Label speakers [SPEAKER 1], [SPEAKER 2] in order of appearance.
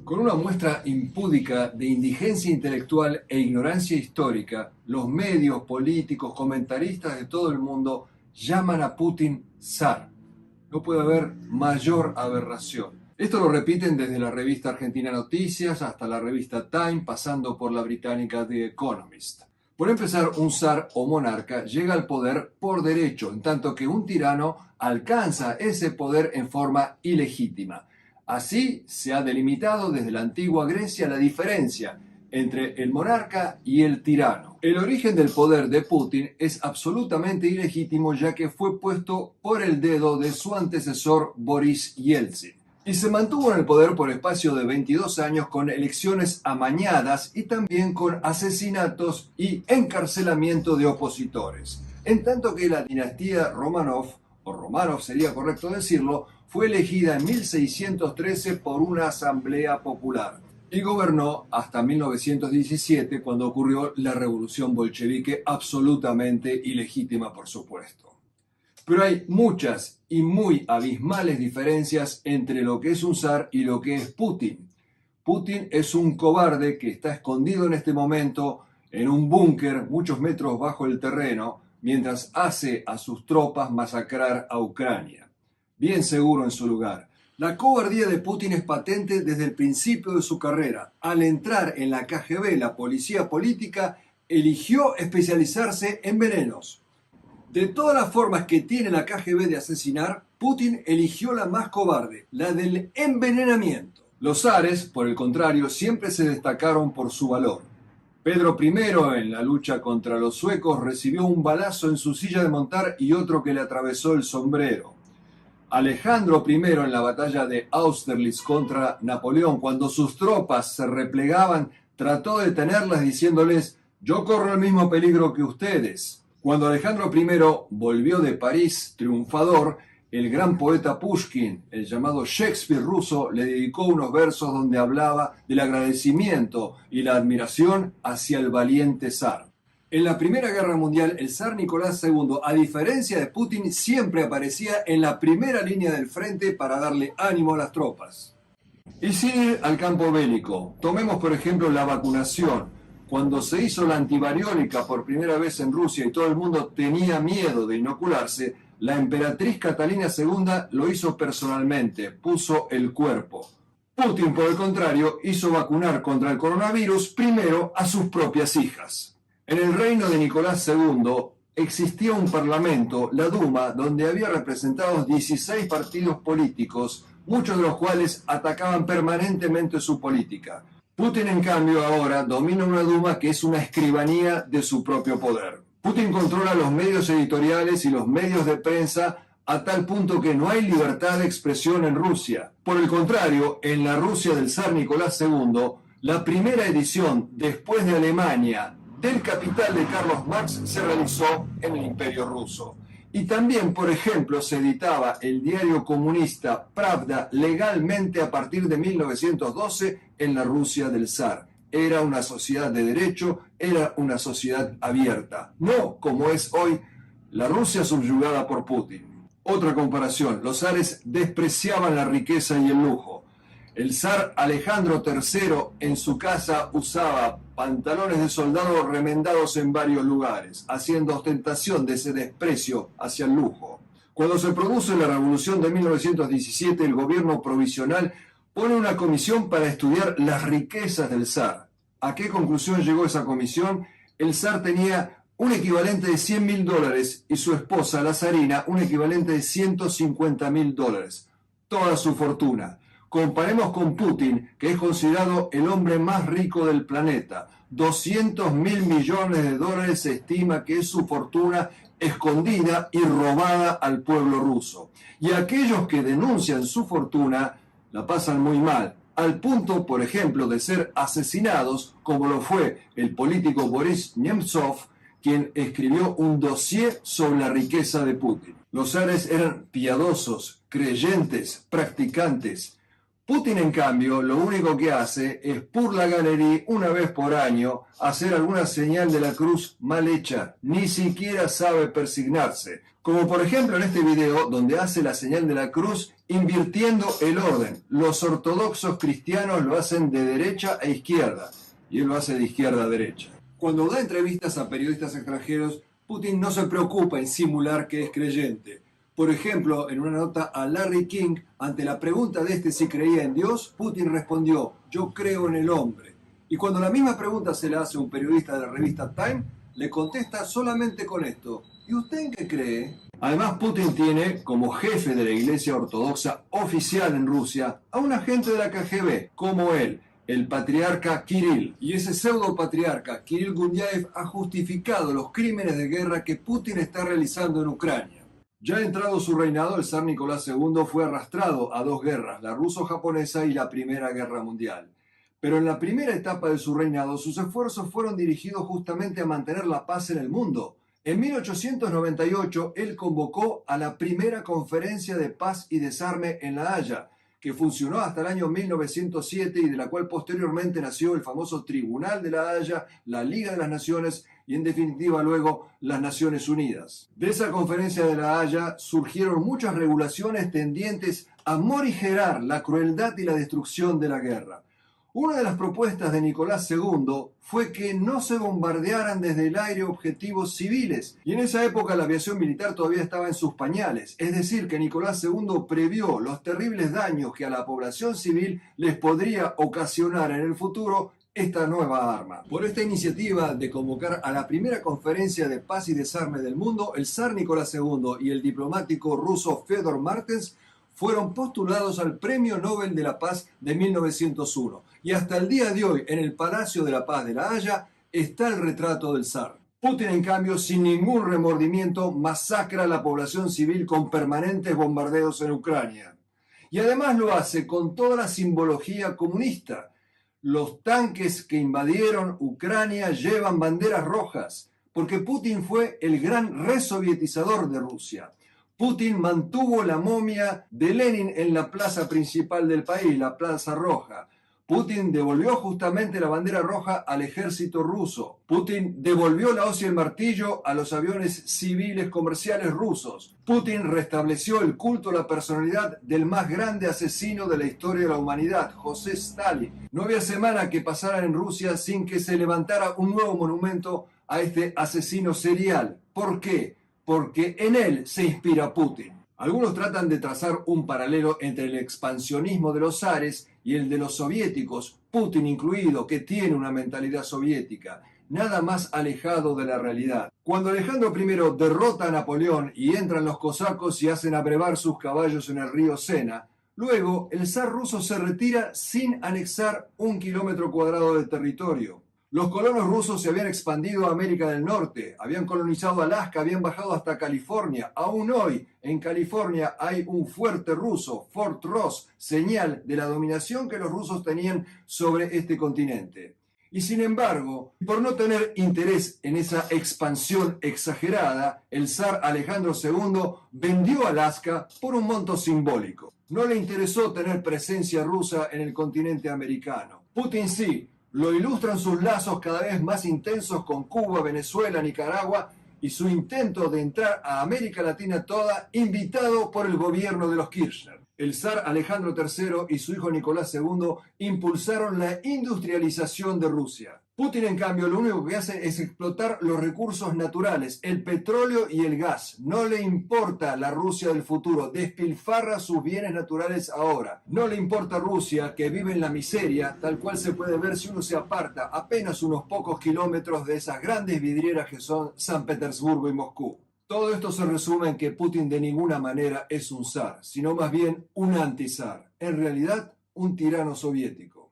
[SPEAKER 1] Con una muestra impúdica de indigencia intelectual e ignorancia histórica, los medios, políticos, comentaristas de todo el mundo llaman a Putin zar. No puede haber mayor aberración. Esto lo repiten desde la revista Argentina Noticias hasta la revista Time, pasando por la británica The Economist. Por empezar, un zar o monarca llega al poder por derecho, en tanto que un tirano alcanza ese poder en forma ilegítima. Así se ha delimitado desde la antigua Grecia la diferencia entre el monarca y el tirano. El origen del poder de Putin es absolutamente ilegítimo, ya que fue puesto por el dedo de su antecesor Boris Yeltsin. Y se mantuvo en el poder por espacio de 22 años con elecciones amañadas y también con asesinatos y encarcelamiento de opositores. En tanto que la dinastía Romanov, o Romanov sería correcto decirlo, fue elegida en 1613 por una asamblea popular y gobernó hasta 1917, cuando ocurrió la revolución bolchevique, absolutamente ilegítima, por supuesto. Pero hay muchas y muy abismales diferencias entre lo que es un zar y lo que es Putin. Putin es un cobarde que está escondido en este momento en un búnker muchos metros bajo el terreno, mientras hace a sus tropas masacrar a Ucrania, bien seguro en su lugar. La cobardía de Putin es patente desde el principio de su carrera. Al entrar en la KGB, la policía política, eligió especializarse en venenos. De todas las formas que tiene la KGB de asesinar, Putin eligió la más cobarde, la del envenenamiento. Los zares, por el contrario, siempre se destacaron por su valor. Pedro I, en la lucha contra los suecos, recibió un balazo en su silla de montar y otro que le atravesó el sombrero. Alejandro I, en la batalla de Austerlitz contra Napoleón, cuando sus tropas se replegaban, trató de detenerlas diciéndoles: «Yo corro el mismo peligro que ustedes». Cuando Alejandro I volvió de París triunfador, el gran poeta Pushkin, el llamado Shakespeare ruso, le dedicó unos versos donde hablaba del agradecimiento y la admiración hacia el valiente zar. En la Primera Guerra Mundial, el zar Nicolás II, a diferencia de Putin, siempre aparecía en la primera línea del frente para darle ánimo a las tropas. Y sin ir al campo bélico, tomemos por ejemplo la vacunación. Cuando se hizo la antivariólica por primera vez en Rusia y todo el mundo tenía miedo de inocularse, la emperatriz Catalina II lo hizo personalmente, puso el cuerpo. Putin, por el contrario, hizo vacunar contra el coronavirus primero a sus propias hijas. En el reino de Nicolás II existía un parlamento, la Duma, donde había representados 16 partidos políticos, muchos de los cuales atacaban permanentemente su política. Putin, en cambio, ahora domina una Duma que es una escribanía de su propio poder. Putin controla los medios editoriales y los medios de prensa a tal punto que no hay libertad de expresión en Rusia. Por el contrario, en la Rusia del zar Nicolás II, la primera edición, después de Alemania, del Capital de Carlos Marx se realizó en el Imperio Ruso. Y también, por ejemplo, se editaba el diario comunista Pravda legalmente a partir de 1912 en la Rusia del zar. Era una sociedad de derecho, era una sociedad abierta, no como es hoy la Rusia subyugada por Putin. Otra comparación: los zares despreciaban la riqueza y el lujo. El zar Alejandro III en su casa usaba pantalones de soldado remendados en varios lugares, haciendo ostentación de ese desprecio hacia el lujo. Cuando se produce la revolución de 1917, el gobierno provisional pone una comisión para estudiar las riquezas del zar. ¿A qué conclusión llegó esa comisión? El zar tenía un equivalente de $100.000 y su esposa, la zarina, un equivalente de $150.000. Toda su fortuna. Comparemos con Putin, que es considerado el hombre más rico del planeta. $200.000 millones se estima que es su fortuna escondida y robada al pueblo ruso. Y aquellos que denuncian su fortuna la pasan muy mal, al punto, por ejemplo, de ser asesinados, como lo fue el político Boris Nemtsov, quien escribió un dossier sobre la riqueza de Putin. Los zares eran piadosos, creyentes, practicantes. Putin, en cambio, lo único que hace es, por la galería, una vez por año, hacer alguna señal de la cruz mal hecha. Ni siquiera sabe persignarse. Como por ejemplo en este video, donde hace la señal de la cruz invirtiendo el orden. Los ortodoxos cristianos lo hacen de derecha a izquierda, y él lo hace de izquierda a derecha. Cuando da entrevistas a periodistas extranjeros, Putin no se preocupa en simular que es creyente. Por ejemplo, en una nota a Larry King, ante la pregunta de este si creía en Dios, Putin respondió: yo creo en el hombre. Y cuando la misma pregunta se la hace un periodista de la revista Time, le contesta solamente con esto: ¿y usted en qué cree? Además, Putin tiene como jefe de la Iglesia Ortodoxa oficial en Rusia a un agente de la KGB, como él, el patriarca Kirill. Y ese pseudo patriarca, Kirill Gundyaev, ha justificado los crímenes de guerra que Putin está realizando en Ucrania. Ya entrado su reinado, el zar Nicolás II fue arrastrado a dos guerras, la ruso-japonesa y la Primera Guerra Mundial. Pero en la primera etapa de su reinado, sus esfuerzos fueron dirigidos justamente a mantener la paz en el mundo. En 1898, él convocó a la primera conferencia de paz y desarme en La Haya, que funcionó hasta el año 1907 y de la cual posteriormente nació el famoso Tribunal de La Haya, la Liga de las Naciones y en definitiva luego las Naciones Unidas. De esa conferencia de La Haya surgieron muchas regulaciones tendientes a morigerar la crueldad y la destrucción de la guerra. Una de las propuestas de Nicolás II fue que no se bombardearan desde el aire objetivos civiles, y en esa época la aviación militar todavía estaba en sus pañales, es decir, que Nicolás II previó los terribles daños que a la población civil les podría ocasionar en el futuro esta nueva arma. Por esta iniciativa de convocar a la primera conferencia de paz y desarme del mundo, el zar Nicolás II y el diplomático ruso Fedor Martens fueron postulados al Premio Nobel de la Paz de 1901. Y hasta el día de hoy, en el Palacio de la Paz de La Haya, está el retrato del zar. Putin, en cambio, sin ningún remordimiento, masacra a la población civil con permanentes bombardeos en Ucrania. Y además lo hace con toda la simbología comunista. Los tanques que invadieron Ucrania llevan banderas rojas, porque Putin fue el gran resovietizador de Rusia. Putin mantuvo la momia de Lenin en la plaza principal del país, la Plaza Roja. Putin devolvió justamente la bandera roja al ejército ruso. Putin devolvió la hoz y el martillo a los aviones civiles comerciales rusos. Putin restableció el culto a la personalidad del más grande asesino de la historia de la humanidad, José Stalin. No había semana que pasara en Rusia sin que se levantara un nuevo monumento a este asesino serial. ¿Por qué? Porque en él se inspira Putin. Algunos tratan de trazar un paralelo entre el expansionismo de los zares y el de los soviéticos, Putin incluido, que tiene una mentalidad soviética, nada más alejado de la realidad. Cuando Alejandro I derrota a Napoleón y entran los cosacos y hacen abrevar sus caballos en el río Sena, luego el zar ruso se retira sin anexar 1 kilómetro cuadrado de territorio. Los colonos rusos se habían expandido a América del Norte, habían colonizado Alaska, habían bajado hasta California. Aún hoy, en California hay un fuerte ruso, Fort Ross, señal de la dominación que los rusos tenían sobre este continente. Y sin embargo, por no tener interés en esa expansión exagerada, el zar Alejandro II vendió Alaska por un monto simbólico. No le interesó tener presencia rusa en el continente americano. Putin sí. Lo ilustran sus lazos cada vez más intensos con Cuba, Venezuela, Nicaragua y su intento de entrar a América Latina toda, invitado por el gobierno de los Kirchner. El zar Alejandro III y su hijo Nicolás II impulsaron la industrialización de Rusia. Putin, en cambio, lo único que hace es explotar los recursos naturales, el petróleo y el gas. No le importa la Rusia del futuro, despilfarra sus bienes naturales ahora. No le importa Rusia, que vive en la miseria, tal cual se puede ver si uno se aparta apenas unos pocos kilómetros de esas grandes vidrieras que son San Petersburgo y Moscú. Todo esto se resume en que Putin de ninguna manera es un zar, sino más bien un antizar. En realidad, un tirano soviético.